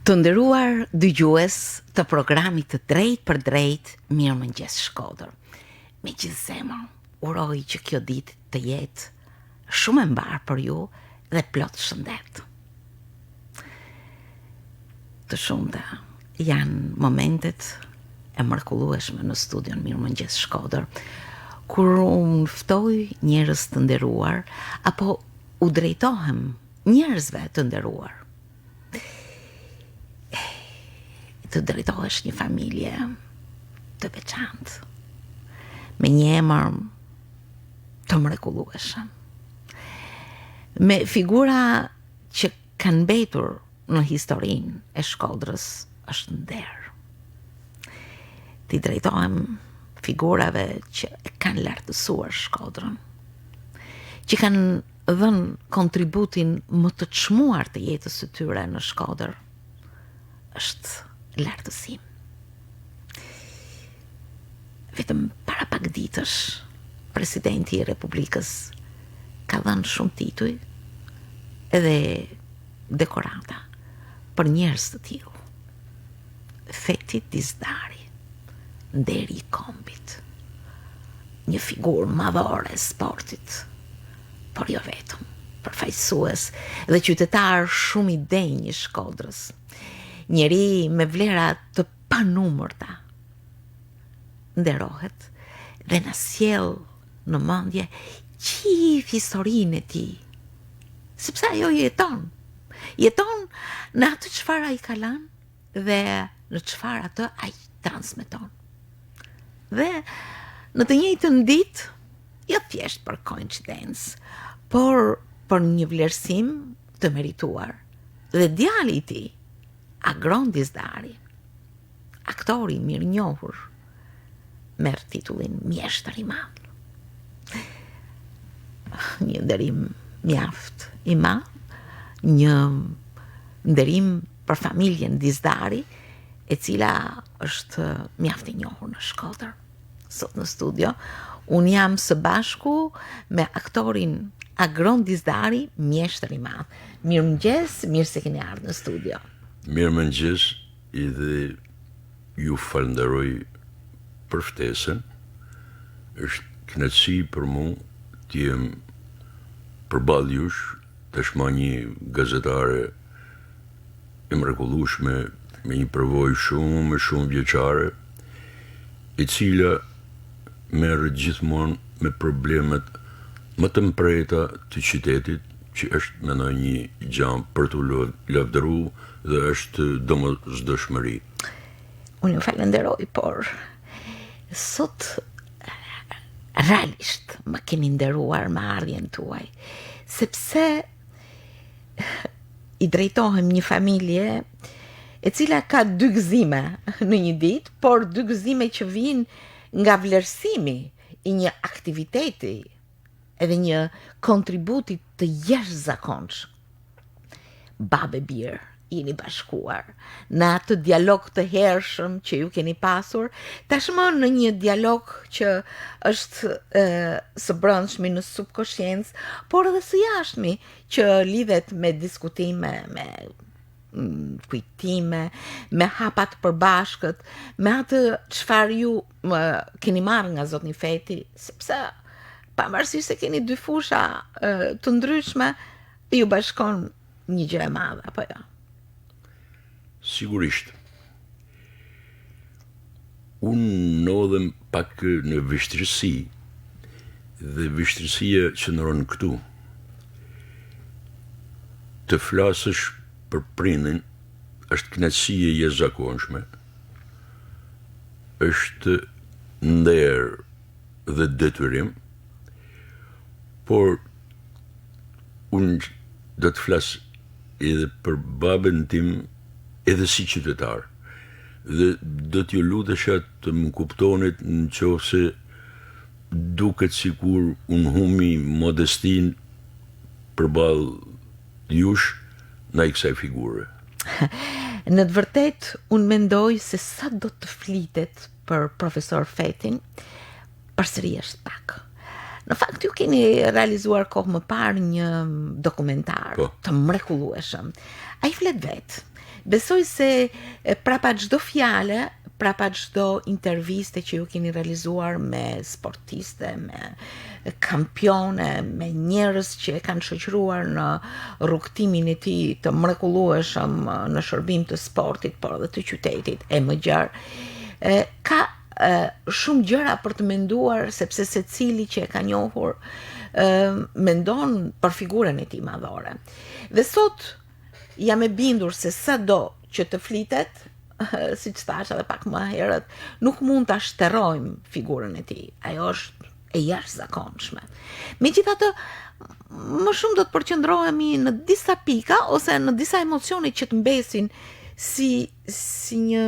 Të nderuar dëgjues të programit të Drejt për Drejt, Mirëmëngjes Shkodër. Me gjithë zemër, uroj që kjo ditë të jetë shumë e mbarë për ju dhe plot shëndet. Të shumta janë momentet e mrekullueshme në studion Mirëmëngjes Shkodër, kur unë ftoj njerëz të nderuar apo u drejtohem njerëzve të nderuar. Të drejtohesh një familje të veçantë, me një emër të mrekullueshëm, me figura që kanë mbetur në historinë e Shkodrës është nder. T'i drejtohem figurave që e kanë lartësuar Shkodrën, që kanë dhënë kontributin më të çmuar të jetës së tyre në Shkodër, është lartësim. Vetëm para pak ditësh, presidenti i Republikës ka dhënë shumë tituj edhe dekorata për njerëz të tillë. Feti Dizdari, nderi i kombit, një figurë madhore e sportit, por jo vetëm, përfaqësues dhe qytetar shumë i denj i Shkodrës. Njeri me vlera të panumërta nderohet dhe na sjell në mendje gjithë historinë e tij, sepse ajo jeton në atë çfarë ai ka lënë dhe në çfarë atë ai transmeton. Dhe në të njëjtën ditë, jo thjesht për koincidencë, por për një vlerësim të merituar, dhe djali i tij, Agron Dizdari, aktori mirë njohur, merr titullin mjeshtër i madh. Një nderim mjaft i madh, një nderim për familjen Dizdari, e cila është mjaft e njohur në Shkodër. Sot në studio, unë jam së bashku me aktorin Agron Dizdari, mjeshtër i madh. Mirëmëngjes, mirë se keni ardhur në studio. Mirëmëngjes, edhe ju falenderoj për ftesën. Është kënaqësi për mua të jem përballë jush, tashmë një gazetare e mrekullueshme me një përvojë shumë vjeçare, e cila merr gjithmonë me problemet më të mprejta të qytetit, që është mendoj një gjë për t'u lavdëruar dhe është domosdoshmëri. Unë ju falenderoj, por sot realisht më keni nderuar me ardhjen tuaj, sepse i drejtohem një familje e cila ka dy gëzime në një ditë, por dy gëzime që vijnë nga vlerësimi i një aktiviteti edhe një kontributi të jashtëzakonshëm. Babë birë, jeni bashkuar në atë dialog të hershëm që ju keni pasur, tashmë në një dialog që është së brendshmi në subkonsciencë, por edhe së jashtëmi, që lidhet me diskutime, me kujtime, me hapat përbashkët, me atë çfarë ju keni marrë nga Zotni Feti, sepse pavarësisht se keni dy fusha të ndryshme, ju bashkon një gjë e madhe, apo jo? Sigurisht. Unë ndodhem pak në vështirësi, dhe vështirësia qëndron këtu. Të flasësh për prindin është kënaqësi e jashtëzakonshme. Është nder dhe detyrim, por unë do të flas edhe për babën tim edhe si qytetar. Dhe do t'ju lutesha të më kuptonit nëse duket sikur unë humi modestin përballë jush ndaj kësaj figure. Në të vërtet, unë mendoj se sa do të flitet për profesor Fetin, përsëri është pak. Në fakt, ju keni realizuar kohë më parë një dokumentar të mrekullueshëm. Ai flet vetë Besoj se prapa çdo fjale, prapa çdo interviste që ju keni realizuar me sportiste, me kampione, me njerëz që e kanë shoqëruar në rrugtimin e tij të mrekullueshëm në shërbim të sportit, por edhe të qytetit e më gjerë, ka shumë gjëra për të menduar, sepse secili që e ka njohur mendon për figurën e tij madhore. Dhe sot jam e bindur se sado që të flitet, si që thash edhe pak më herët, nuk mund ta shterojmë figurën e tij. Ajo është e jashtëzakonshme. Megjithatë, më shumë do të përqendrohemi në disa pika ose në disa emocione që të mbesin si një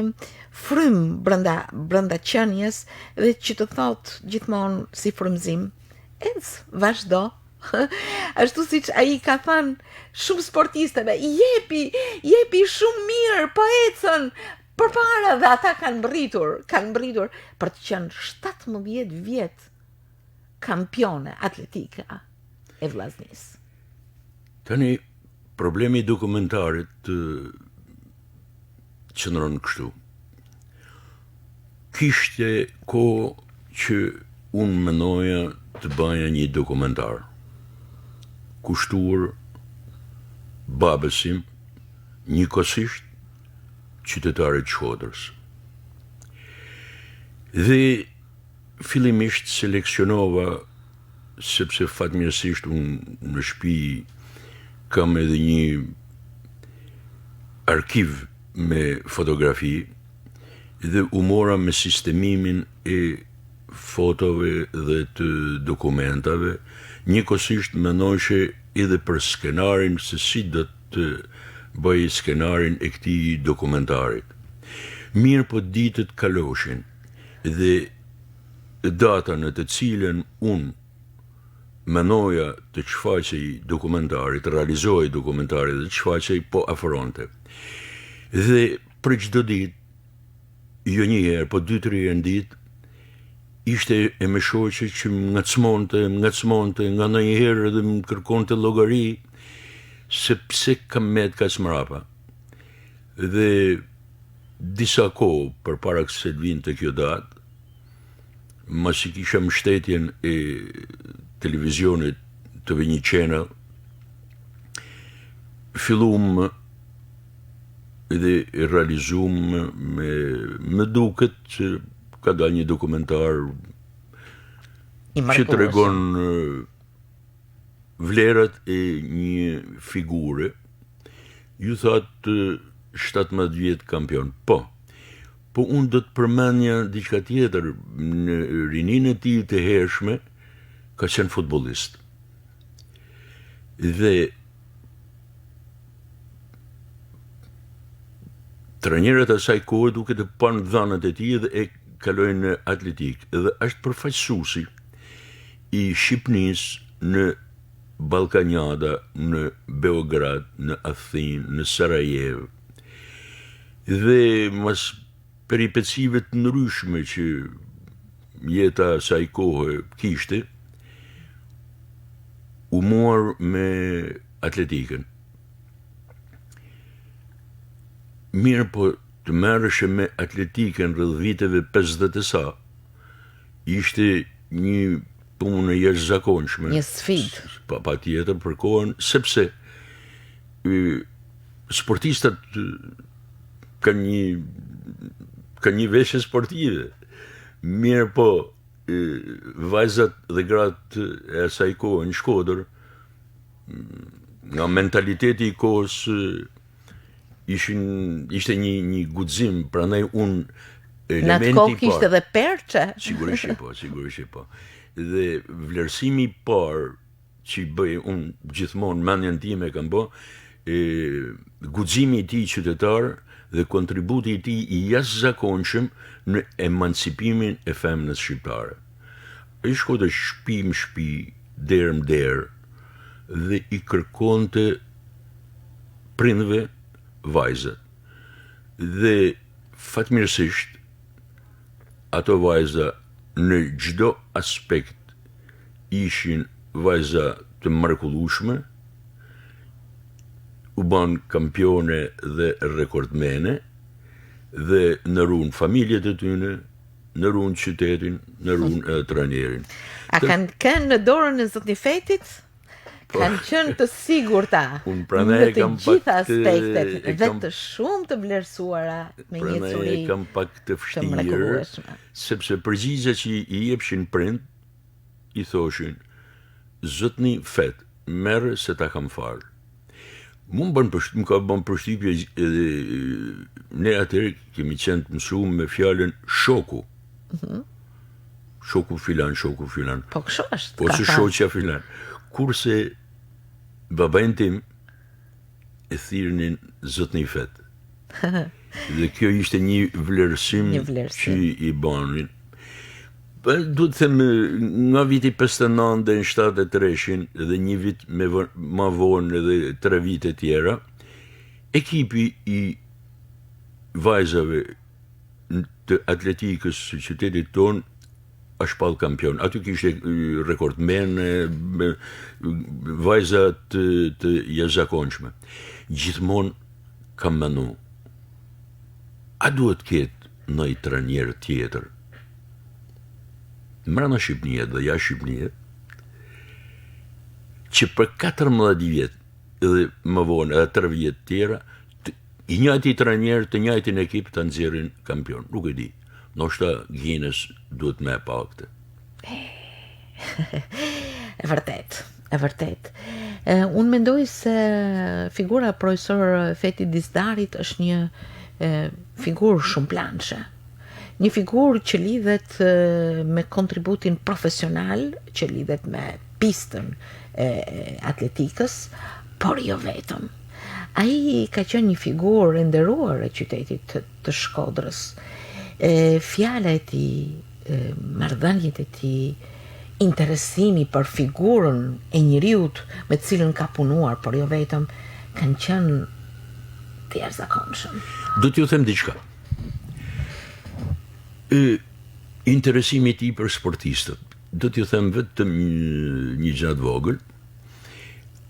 frym brenda qenies dhe që të thot gjithmonë si frymzim, ec, vazhdo. Ashtu siç ai ka thënë shumë sportisteve, jepi shumë mirë, po ecën përpara dhe ata kanë mbritur për të qenë 17 vjet kampione atletike e vllaznisë. Tani, problemi i dokumentarit qëndron kështu. Kishte kohë që unë mendoja të baja një dokumentar, kushtuar babësim njëkohësisht qytetarit Shkodrës. Dhe fillimisht seleksionova, sepse fatmirësisht unë në shtëpi kam edhe një arkiv me fotografi dhe u mora me sistemimin e fotove dhe të dokumentave, njëkohësisht mendojshe edhe për skenarin se si do të bëj skenarin e këtij dokumentarit. Mirë po ditët kaloshin dhe data në të cilën unë mendoja të shfaqej dokumentarit, realizoj dokumentarit dhe të shfaqej po afronte. Dhe për çdo ditë, jo një herë, po 2-3 herë në ditë, ishte e me shoqe që më ngacmonte, nga ndonjëherë edhe më kërkonte llogari, se pse kam met kaq mrapa. Dhe disa kohë përpara se të vinte kjo datë, mas i kisha mbështetjen e televizionit të një channel, fillum dhe realizum me duket që ka dalë një dokumentar që tregon vlerat e një figure. Ju thatë 17 vjet kampion. Po unë do të përmendja diçka tjetër. Në rininë e tij të hershme ka qenë futbollist. Dhe trajnerët e asaj kohe duke të panë dhënat e tij dhe e kalojnë në atletik. Dhe është përfaqësuesi i Shqipënisë në Ballkanjada, në Beograd, në Athinë, në Sarajevo. Dhe mas peripecive të ndryshme që jeta asaj kohe kishte, u mor me atletikën. Mirë po të merreshe me atletikën rreth viteve 50 e sa, ishte një punë e jashtëzakonshme. Një sfidë. Patjetër për kohën, sepse sportistat kanë një veshje sportive. Mirë po, vajzat dhe gratë e asaj kohë në Shkodër, nga mentaliteti i kohës, ishte një guxim, prandaj unë në atë kohë kishte edhe perçe. Sigurisht po. Dhe vlerësimi i parë që bëj unë gjithmonë mendjen time kam bë, guximi i tij qytetar dhe kontributi i tij i jashtëzakonshëm në emancipimin e femrës shqiptare. Ai shkonte shtëpi më shtëpi, derë më derë, dhe i kërkonte prindve vajzat. Dhe fatmirësisht ato vajza në çdo aspekt ishin vajza të mrekullueshme, u ban kampione dhe rekordmene dhe në runë familjet e tyne, në runë qytetin, në runë trajnerin. A kanë kënë në dorën e Zotnifetit? Kanë qenë të sigurta në të gjitha aspektet dhe të shumë të vlerësuara me një curi Pranaj kam pak të vështirë, sepse përgjigjet që i jepshin prind, i thoshin, zotni fet, merë se ta kam farë. Më ka bën përshtypje edhe ne atëherë kemi qenë të mësuar me fjalën shoku. Shoku filan. Po kështu është. Po se shoqja filan. Kurse babain tim e thirrnin zotni fet. Dhe kjo ishte një vlerësim që i banin. Duhet të them, nga viti 59 dhe në 73 dhe një vit ma vonë edhe 3 vite tjera, ekipi i vajzave të atletikës së qytetit tonë a shpall kampion. Aty kishte rekordmen, vajza të jashtëzakonshme. Gjithmonë kam menu, a duhet ketë ndonjë trajner tjetër mbrana Shqipënie dhe jashtë Shqipënie, që për 14 vjet edhe më vonë edhe 3 vjet tjera, i njëjti trajner të njëjtin ekip ta nxjerrin kampion. Nuk e di. Ndoshta Guinness duhet më pa këtë. E vërtet. Unë mendoj se figura profesor Feti Dizdarit është një figurë shumë planshë. Një figurë që lidhet me kontributin profesional, që lidhet me pistën e atletikës, por jo vetëm. Ai ka qenë një figurë e nderuar e qytetit të Shkodrës. Fjala e tij, marrëdhëniet e tij, interesimi për figurën e njeriut me të cilën ka punuar, por jo vetëm, kanë qenë të jashtëzakonshëm. Do t'ju them diçka. Interesimi i tij për sportistët, do t'ju them vetëm një gjatë vogël.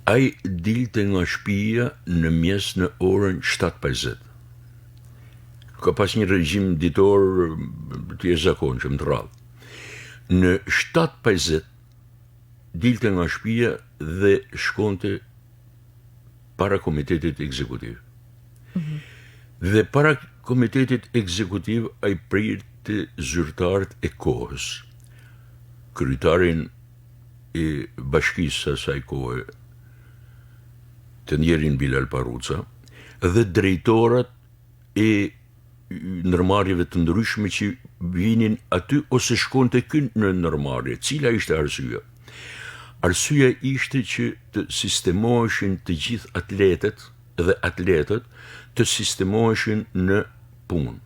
Ai dilte nga shtëpia në mjes në orën 7:50. Ka pas një regjim ditor të jashtëzakonshëm të rrallë. Në 7:50 dilte nga shtëpia dhe shkonte para komitetit ekzekutiv. Dhe para komitetit ekzekutiv ai prirte zyrtarët e kohës, kryetarin e bashkisë asaj kohe, të njerin Bilal Paruca, dhe drejtorat e ndërmarrjeve të ndryshme që vinin aty ose shkonte kënë në ndërmarrje. Cila ishte arsyeja? Arsyeja ishte që të sistemoheshin të gjithë atletët dhe atletët të sistemoheshin në punë.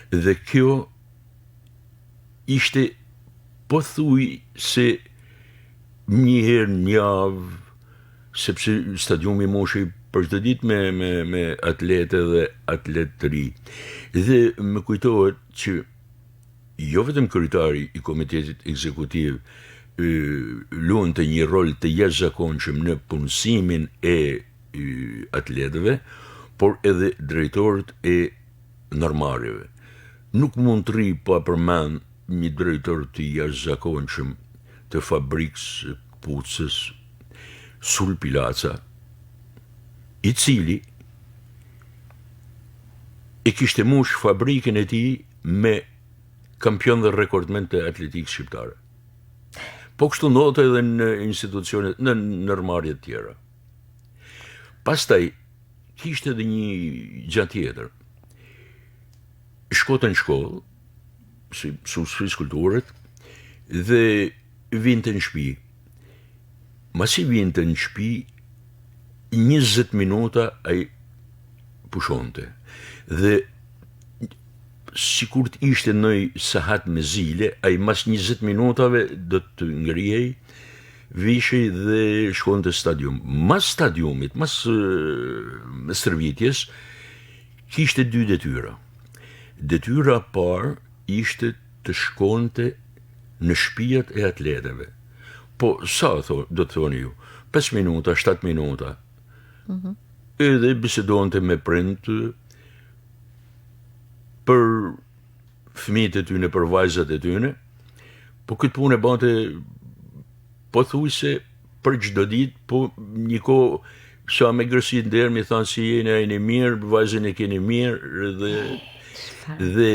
Dhe kjo ishte pothuaj se një herë në javë, sepse stadiumi moshej për çdo ditë me atletë dhe atletë të ri. Dhe më kujtohet që jo vetëm kryetari i komitetit ekzekutiv luante një rol të jashtëzakonshëm në punësimin e atletëve, por edhe drejtorët e ndërmarrjeve. Nuk mund të rri pa përmend një drejtor të jashtëzakonshëm të fabrikës Kpucës, Sul Pilaca, i cili e kishte mush fabrikën e tij me kampion dhe rekordmen të atletikës shqiptare. Po kështu ndodhte edhe në institucionet, në ndërmarrje të tjera. Pastaj kishte edhe një gjë tjetër. Shkote në shkollë, si mësues fizkulturët, dhe vinte në shtëpi. Masi vinte në shtëpi, 20 minuta ai pushonte. Dhe sikur të ishte në sahat me zile, ai mas 20 minutave do të ngrihej, vishej dhe shkonte stadium. Mas stadiumit, mas stërvitjes, kishte 2 detyra. Detyra parë ishte të shkonte në shtëpiat e atletëve. Po sa do të thoni ju? 5 minuta, 7 minuta. edhe bisedonte me prind për fëmijët e tyne, për vajzat e tyne, po këtë punë e bante pothuajse për çdo ditë, po një kohë sa me gërsi ndër mi thanë si jeni mirë, vajzën e keni mirë dhe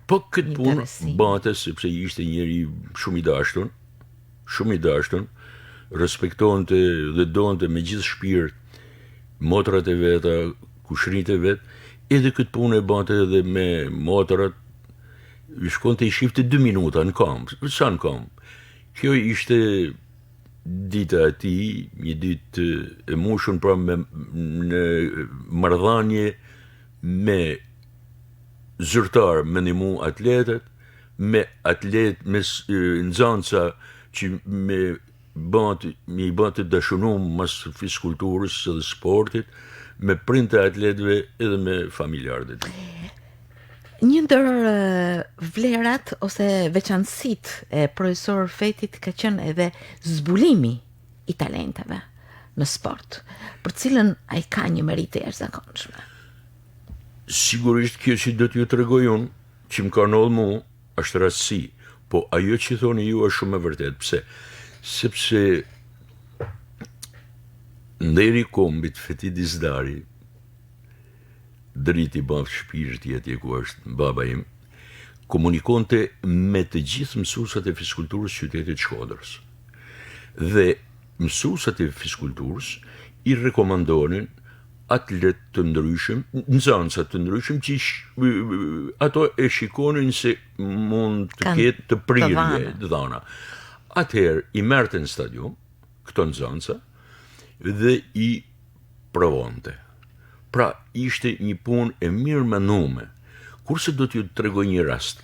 po këtë punë bante sepse ishte njëri shumë i dashur, respektonte dhe donte me gjithë shpirt motrat e veta, kushrinjt e vet, edhe këtë punë e bante edhe me motrat, shkonte i shifte 2 minuta në kamp, sa në kamp. Kjo ishte dita e tij, një ditë e mushun pra në marrëdhënie me zyrtar, me ndihmu atletët, me nxënësa që me i bante dashunum mas fiskulturës dhe sportit, me prindë të atletëve edhe me familjarët e tyre. Një ndër vlerat ose veçanësitë e profesor Fetit ka qenë edhe zbulimi i talenteve në sport, për cilën ai ka një meritë e jashtëzakonshme. Sigurisht kjo që do t'ju tregoj unë, që më ka ndodhur mua, është rastësi, po ajo që thoni ju është shumë e vërtetë. Pse? Sepse nderi kombit Feti Dizdari, driti bavë shpirë tjetje ku është baba im, komunikonte me të gjithë mësuesat e fiskulturës qytetit Shkodrës. Dhe mësuesat e fiskulturës i rekomandonin atlet të ndryshëm, nxënësa të ndryshëm që ato e shikonin se mund të ketë të prirje, të dhana. Atëherë i merrte në stadium këto nxënësa dhe i provonte. Pra, ishte një punë e mirë menume. Kurse do t'ju tregoj një rast.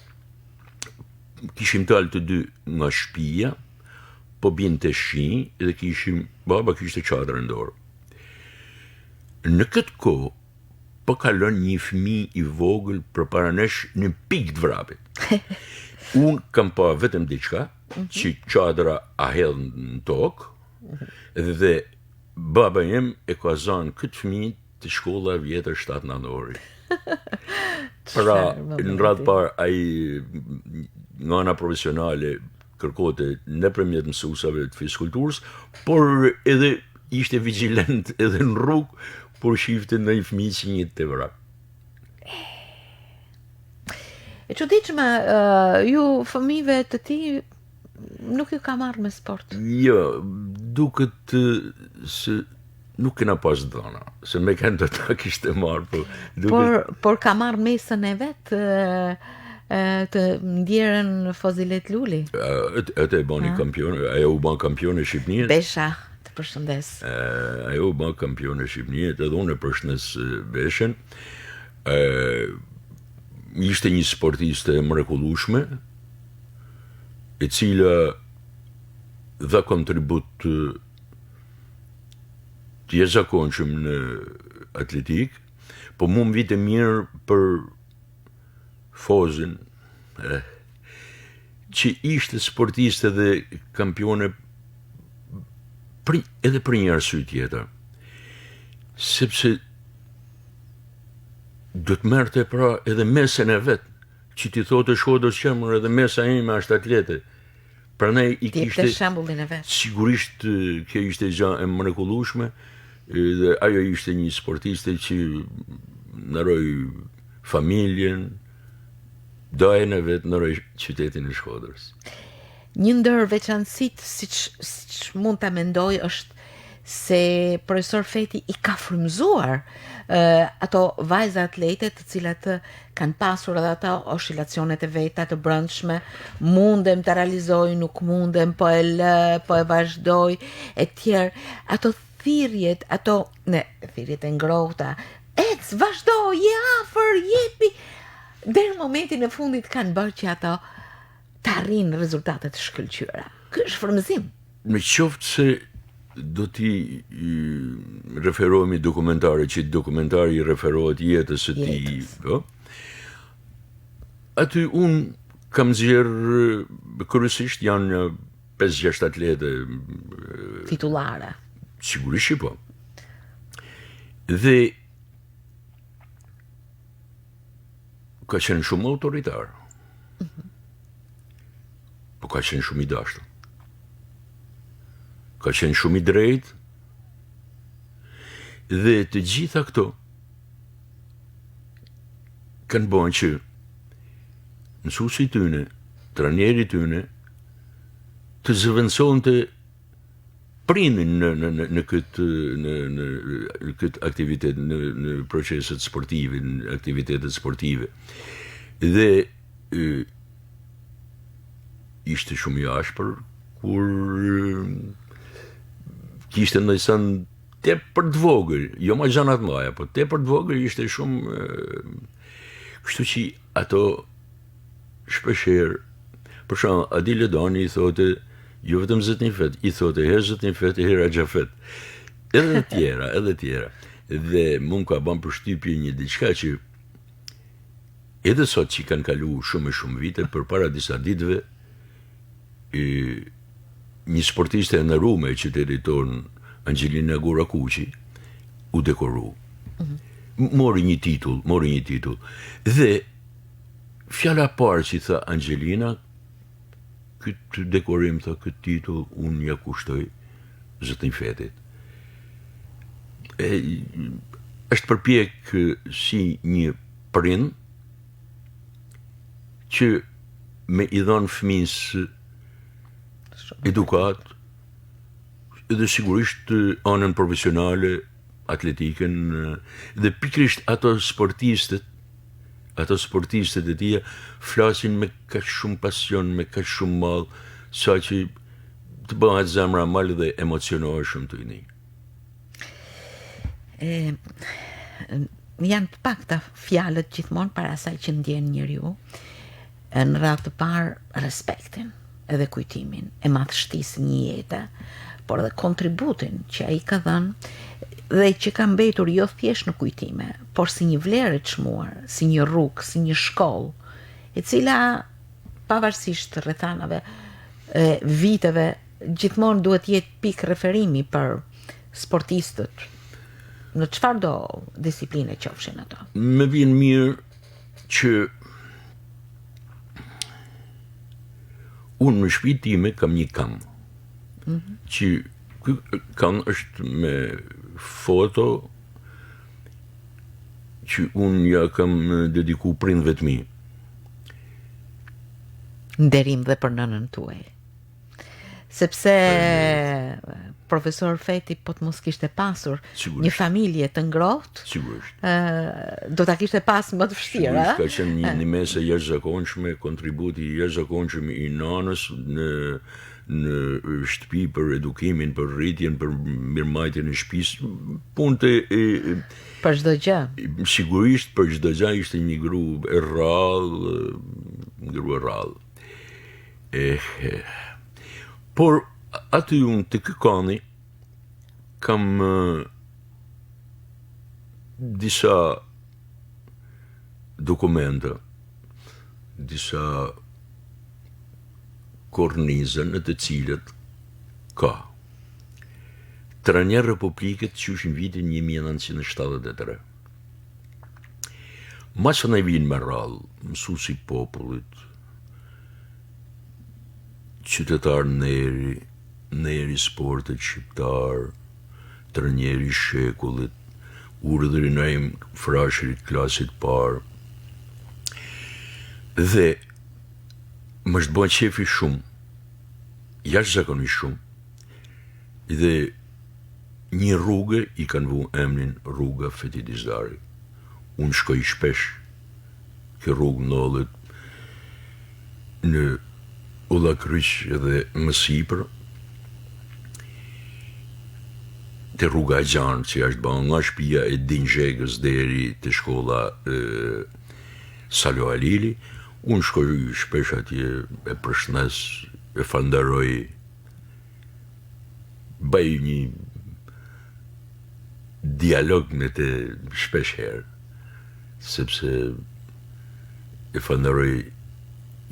Kishim dalë të dy nga shtëpia, po binte shi dhe baba kishte çadrën në dorë. Në këtë kohë, po kalon një fëmijë i vogël përpara nesh në pikë të vrapit. Unë kam pa vetëm diçka, që çadra a hedh në tokë, dhe baba im e ka zënë këtë fëmijë të shkolla vjetër 7 nëntori. Pra, në radhë parë, ai nga ana profesionale kërkote nëpërmjet mësuesave të fiskulturës, por edhe ishte vigjilent edhe në rrugë, por shifte ndonjë fëmijë që një të vrap. E çuditshme, ju fëmijëve të tij nuk ju ka marrë me sport. Jo, duket se nuk kena pas dhëna, se me kanë do ta kishte marrë, por ka marrë mesën e vet të ndjerën Fazilet Luli. Atë e bani kampione, ajo u ban kampione e Shqipërisë. Besha, të përshëndes. Ajo u ban kampione e Shqipërisë, edhe unë e përshëndes Beshën. Ishte një sportiste mrekullueshme, e cila dha kontribut të jashtëzakonshëm në atletik, po mu më vite mirë për Fozin, që ishte sportiste dhe kampione edhe për një arsye tjetër. Sepse do të merrte pra edhe mesën e vet, që ti thotë Shkodrës qemër edhe mesa ime është atlete. Prandaj i kishte shembullin e vet. Sigurisht kjo ishte gjë e mrekullueshme, dhe ajo ishte një sportiste që ndëroi familjen, dajën e vet, ndëroi qytetin e Shkodrës. Një ndër veçanësitë, siç mund ta mendoj, është se profesor Feti i ka frymëzuar ato vajza atlete të cilat kanë pasur edhe ata oscilacionet e veta të brendshme, mundem të realizoj, nuk mundem, po e lë, po e vazhdoj, e tjerë, ato thirrjet, thirrjet e ngrohta, ec, vazhdo, je afër, jepi, deri në momentin e fundit kanë bërë që ato të arrijnë rezultate të shkëlqyera. Ky është frymëzim. Në qoftë se do t'i referohemi dokumentare, që dokumentari referohet jetës së tij, po? Aty unë kam nxjerrë kryesisht janë 5-6 atlete titullare. Sigurisht që po. Dhe ka qenë shumë autoritar. Po ka qenë shumë i dashur. Ka qenë shumë i drejtë. Dhe të gjitha këto kanë bën që mësuesi tyne, trajneri tyne, të zëvendësonte prinin në këtë aktivitet, në proceset sportive, në aktivitetet sportive. Dhe ishte shumë i ashpër kur kishte ndajsan tepër të vogël, jo ma gjanat maja, po tepër të vogël ishte shumë kështu që ato shpesher, për shembull Adile Doni i thote jo vetëm Zotni Fet, i thote herë Zotni Fet, herë Xhafet. Edhe tjera. Dhe mund ka bën përshtypje një diçka që edhe sot që kanë kalu shumë vite, përpara disa ditëve, një sportiste e nderuar e qytetit tonë, Angelina Gurakuqi, u dekoru. Mori një titull. Dhe fjala parë që tha Angelina, këtë dekorim, tha, këtë titull, unë ja kushtoj Zotni Fetit. Është përpjek si një prind që me i dhon fëmijës edukat, edhe sigurisht anën profesionale, atletiken, dhe pikrisht ato sportistët e tia flasin me kaq shumë pasion, me kaq shumë mall, sa që të bëhet zemra mal dhe emocionohesh shumë të një. Janë të pakta fjalët gjithmonë para asaj që ndjen njeriu, në radhë të parë respektin edhe kujtimin e madhështisë një jete, por edhe kontributin që ai ka dhënë dhe që ka mbetur jo thjesht në kujtime, por si një vlerë e çmuar, si një rrugë, si një shkollë, e cila pavarësisht rrethanave, viteve, gjithmonë duhet jetë pikë referimi për sportistët në çfarëdo disiplinë qofshin ato. Më vjen mirë që unë në shtëpinë time kam një kam. Që ky kam është me foto që unë ja kam dediku prindve të mi. Nderim dhe për nënën tuaj. Sepse profesor Feti po të mos kishte pasur një familje të ngrohtë, do ta kishte pas më të vështirë. Ka qenë një mesë e jashtëzakonshme, kontributi i jashtëzakonshëm i nanës në shtëpi për edukimin, për rritjen, për mirëmbajtjen e shtëpisë, punte për çdo gjë. Sigurisht për çdo gjë ishte një gru e rrallë. Por aty unë të këkani kam disa dokumenta, disa kornizën në të cilët ka trajner Republikët që është në vitin 1973. Masë në vinë me rallë, mësuesi popullit, qytetar neri sportet shqiptar, trajneri shekullit, urdhërinojm frashërit klasit parë. Dhe më është bën qefi shumë, jashtëzakonisht shumë, dhe një rrugë i kanë vu emrin rruga Fetit Dizdari. Unë shkoj shpesh, kë rrugë ndodhet në Ulla Kryq dhe më sipër, te rruga e Gjanë, që është bën nga shtëpia e Dinxhegës deri te shkolla Salo Alili. Unë shkoj shpesh atje, e përshëndes, e falenderoj, bëj një dialog me të shpesh herë, sepse e falenderoj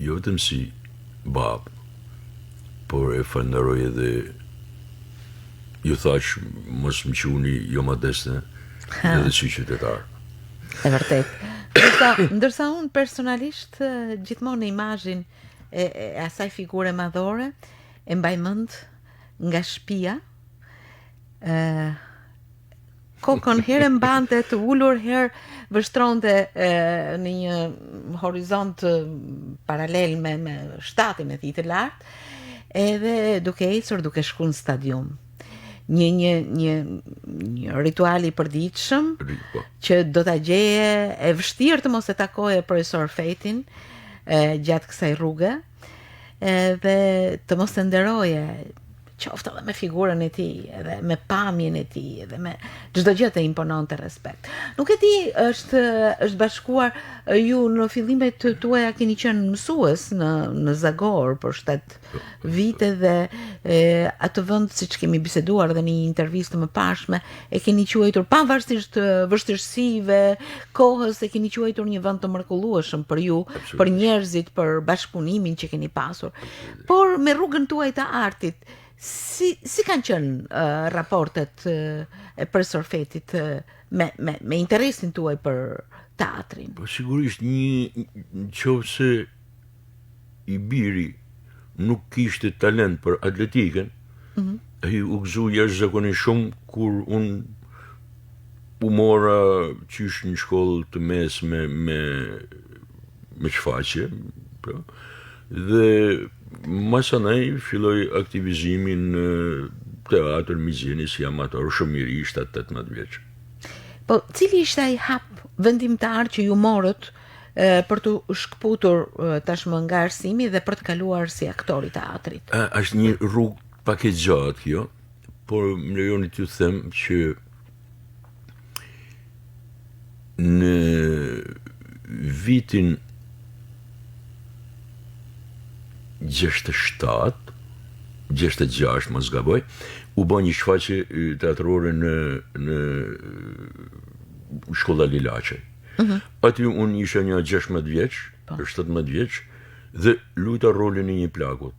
jo vetëm si bab, por e falenderoj edhe ju thash mos më quni jo modeste, edhe si qytetar. E vërtet. Ndërsa unë personalisht gjithmonë imazhin e asaj figure madhore e mbaj mend nga shtëpia. Kokën herë mbante të ulur, herë vështronte në një horizont paralel me shtatin e tij të lartë, edhe duke ecur, duke shkuar në stadium. Një ritual i përditshëm që do ta gjeje e vështirë të mos e takoje profesor Fetin gjatë kësaj rruge, dhe të mos e nderoje qoftë edhe me figurën e tij, edhe me pamjen e tij, edhe me çdo gjë të impononte respekt. Nuk e di, është bashkuar ju në fillimet tuaja keni qenë mësues në Zagor për 7 vite dhe atë vend, siç kemi biseduar edhe në një intervistë më pashme, e keni quajtur pavarësisht vështirësive, kohës, e keni quajtur një vend të mrekullueshëm për ju, për njerëzit, për bashkëpunimin që keni pasur. Por me rrugën tuaj të artit, si kanë qenë raportet e profesor Fetit me interesin tuaj për teatrin? Po sigurisht nëse i biri nuk kishte talent për atletikën, ai u gëzu jashtëzakonisht shumë kur unë u mora qysh në shkollë të mesme me shfaqje, dhe masanaj filloj aktivizimin në teatr Mizjeni si amator shumë i ri, 17-18 vjeç. Po, cili ishte ai hap vendimtar që ju morët për të shkputur tashmë nga arsimi dhe për të kaluar si aktor i teatrit? Është një rrugë pak e gjatë kjo, por më lejoni t'ju them që në vitin 66, mos gaboj, u bë një shfaqje teatrore në shkolla Lilaçe. Aty unë isha një 16 vjeç, 17 vjeç, dhe luajta rolin e një plakut.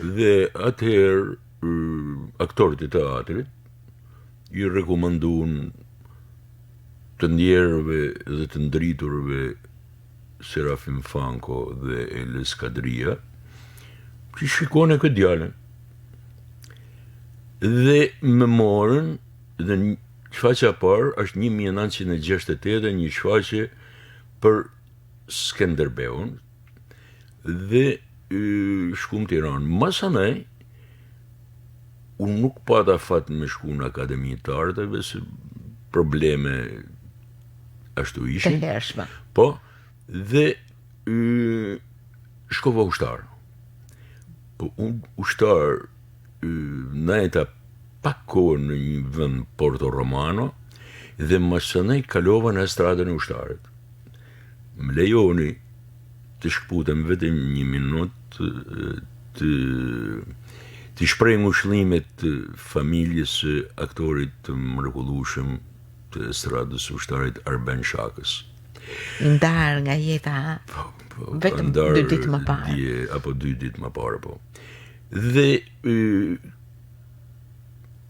Dhe atëherë aktorët e teatrit i rekomanduan të ndjerëve dhe të ndriturve Serafim Fanko dhe Eles Kadria, që shikone këtë djalën. Dhe më morën, dhe shfaqja parë është 1968, një shfaqje për Skenderbeun, dhe shkum Tiranë. Masanaj, unë nuk pata fat me shku në Akademi të Arteve, se probleme ashtu ishin. Të hershme. Po, dhe shkova ushtar. Po unë ushtar najta pak kohë në një vend Porto Romano dhe masanaj kalova në estradën e ushtarit. Më lejoni të shkputem vetëm një minut të shpreh ngushëllimet të familjes së aktorit të mrekullueshëm të estradës së ushtarit Arben Shakës. Ndar nga jeta, vetëm 2 ditë më parë. Apo 2 ditë më parë, po. Dhe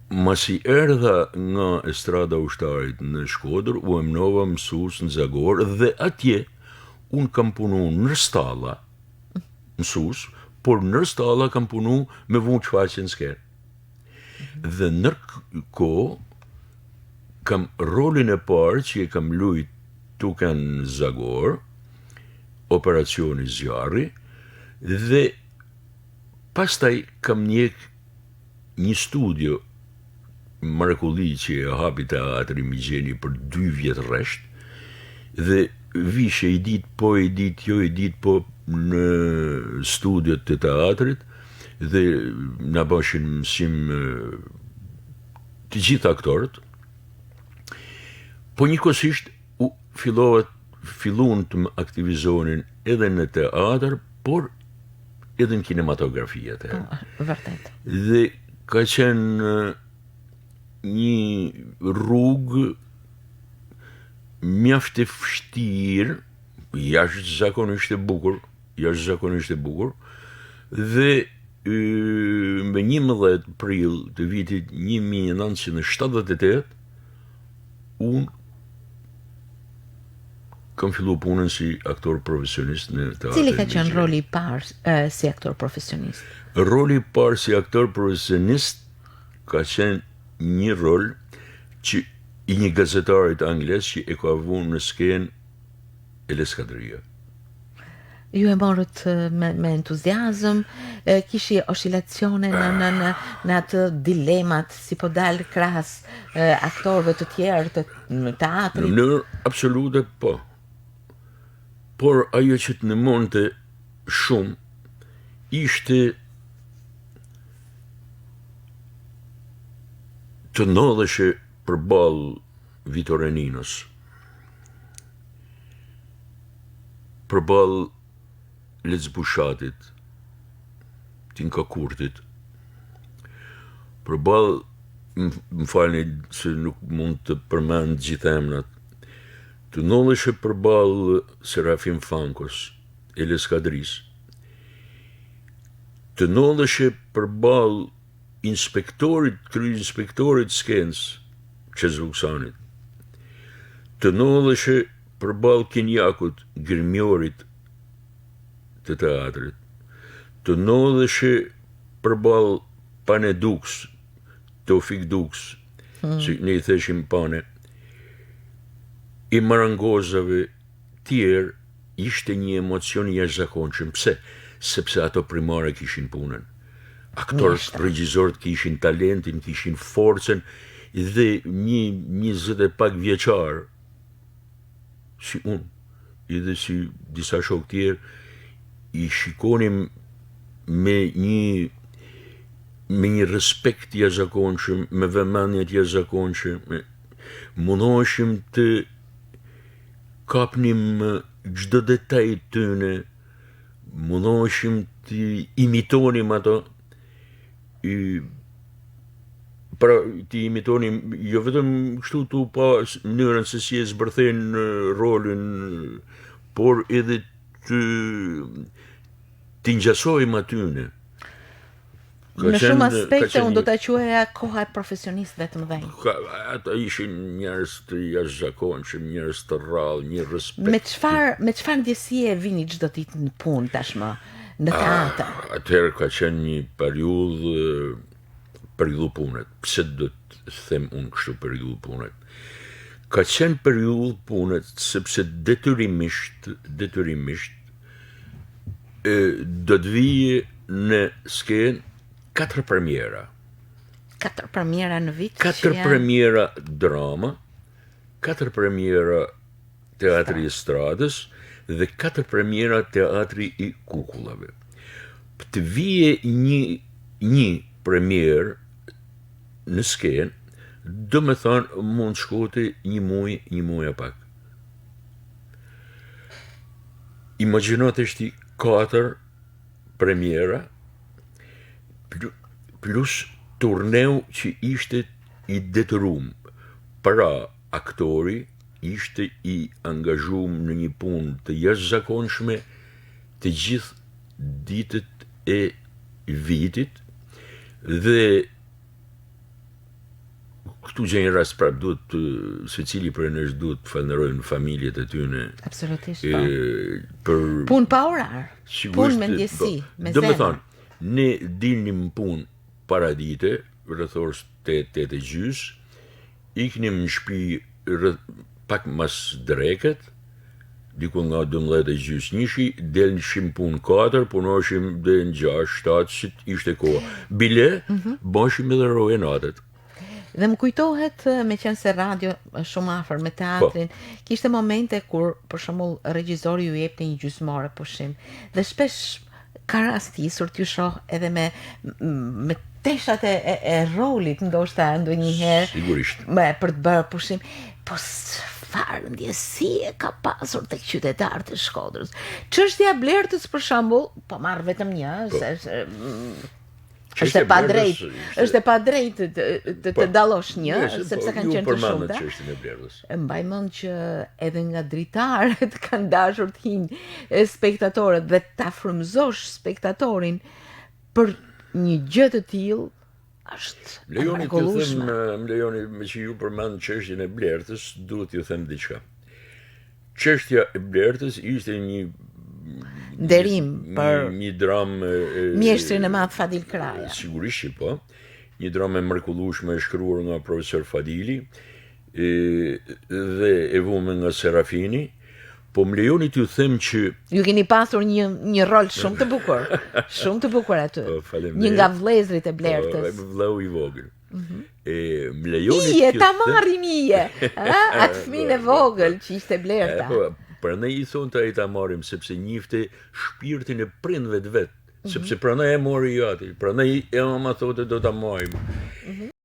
masi erdha nga estrada ushtarit në Shkodër, u emnova mësues në Zagor, dhe atje unë kam punu në Rstalla, mësues, por në Rstalla kam punu me vun shfaqje në skenë. Dhe nërkohë kam rolin e parë që e kam luajt tuke në Zagor, operacioni Zjarri, dhe pastaj kam njek një studio mrekulli që e hapi teatri Mizjeni për 2 vjet rresht, dhe vishe i dit po, i dit jo, i dit po në studiot të teatrit, dhe na bëshin mësim të gjithë aktorët. Po njëkohësisht fillun të më aktivizonin edhe në teatr, por edhe në kinematografi atë. Vërtet. Dhe ka qenë një rrugë mjaft e vështirë, jashtëzakonisht e bukur, dhe me 11 prill të vitit 1978 unë kam fillu punën si aktor profesionist në teatrin. Cili ka qenë roli i parë si aktor profesionist? Roli i parë si aktor profesionist ka qenë një rol që i një gazetarit angles që e ka vënë në skenë Eleskadria. Ju e morët me entuziazëm, kishi oscilacione në atë dilemat si po dalë krahas aktorëve të tjerë të teatrit? Në mënyrë absolute po. Por ajo që të nëmonte shumë ishte të ndodheshe përballë Vitoreninos, përballë Lecbushatit, Tinka Kurtit, përballë, më falni se nuk mund të përmend gjithë emrat, të ndodheshe përballë Serafim Fankos, Eleskadris, të ndodheshe përballë kryeinspektorit skenës, Qezvuksanit, të ndodheshe përballë Kinjakut, Girmiorit të teatrit, të ndodheshe përballë Pane Dux, Tofik Dux, si ne I theshim Pane, I marangozave tjerë ishte një emocion I jashtëzakonshëm. Pse? Sepse ato primare kishin punën. Aktorët, regjisorët kishin talentin, kishin forcën dhe një 20 e pak vjeçar si unë, edhe si disa shok tjerë, I shikonim me një respekt të jashtëzakonshëm, me vëmendje të jashtëzakonshme, mundoheshim të kapnim çdo detaj të tyne, mundoheshim të imitonim ato, pra të imitonim jo vetëm kështu tu pa mënyrën se si e zbërthejnë rolin, por edhe të ngjasojmë atyne. Në shumë aspekte unë do ta quaja koha e profesionistëve të mëdhenj. Ata ishin njerëz të jashtëzakonshëm, njerëz të rrallë, një respekt. Me çfarë ndjesie vini çdo ditë në punë tashmë në teatr? Atëherë ka qenë një periudhë punët. Pse do të them unë kështu periudhë punët? Ka qenë periudhë punët sepse detyrimisht do të vije në skenë 4 premiera. 4 premiera në vit? 4 premiera drama, 4 premiera teatri I stradës dhe 4 premiera teatri I kukullave. Të vije një premier në skenë, do me thonë mund shkote një muaj e pak. Imagjino të shti 4 premiera plus turneu që ishte I detyrum. Para aktori ishte I angazhum në një punë të jashtëzakonshme të gjithë ditët e vitit dhe këtu gjë një rast prap duhet secili prej nesh duhet të falënderojmë familjet e tyre. Absolutisht. Për punë pa orar. Punë me ndjesi, me zemër. Do të thonë, ne dilnim punë para dite, rreth orës 8:30, iknim në shtëpi pak mas dreket, diku nga 12:30, delshim punë 4, punoshim deri në 6, 7, si ishte koha. Bile, bashim edhe roje natët. Dhe më kujtohet, me qenë se radio shumë afër me teatrin, kishte momente kur, për shembull, regjizori ju jepte një gjysmore pushim. Dhe shpesh ka rastisur t'ju shoh edhe me teshat e rolit, ndoshta ndonjëherë. Sigurisht. Për të bërë pushim. Po çfarë ndjesie ka pasur tek qytetarët e Shkodrës? Çështja e Blertës për shembull, po marr vetëm një, se është e pa drejt të dallosh një, sepse kanë qenë të shumta. Mbaj mend që edhe nga dritarët kanë dashur të hinë spektatorët dhe ta frymëzosh spektatorin për një gjë të tillë, është Lejoni t'ju mrekullueshme. them, më lejoni me që ju përmend çështjen e Blertës, duhet t'ju them diçka. Çështja e Blertës ishte një Nderim për një dram mjeshtrin e madh Fadil Kraja. Sigurisht që po. Një dramë e mrekullueshme e shkruar nga profesor Fadili dhe e vëmë nga Serafini. Po më lejoni t'ju them që Ju keni pasur një rol shumë të bukur. Shumë të bukur aty. faleminderit. Një nga vëllezrit e Blertës. vllau i vogël. Më lejoni Ije, t'ju ta them- marrim ije. Atë fëmin e vogël që ishte Blerta. Po, prandaj i thon ai ta marrim sepse njifte shpirtin e prindve të vet. Sepse prandaj e mori jo aty. Prandaj e mama thotë do ta marrim.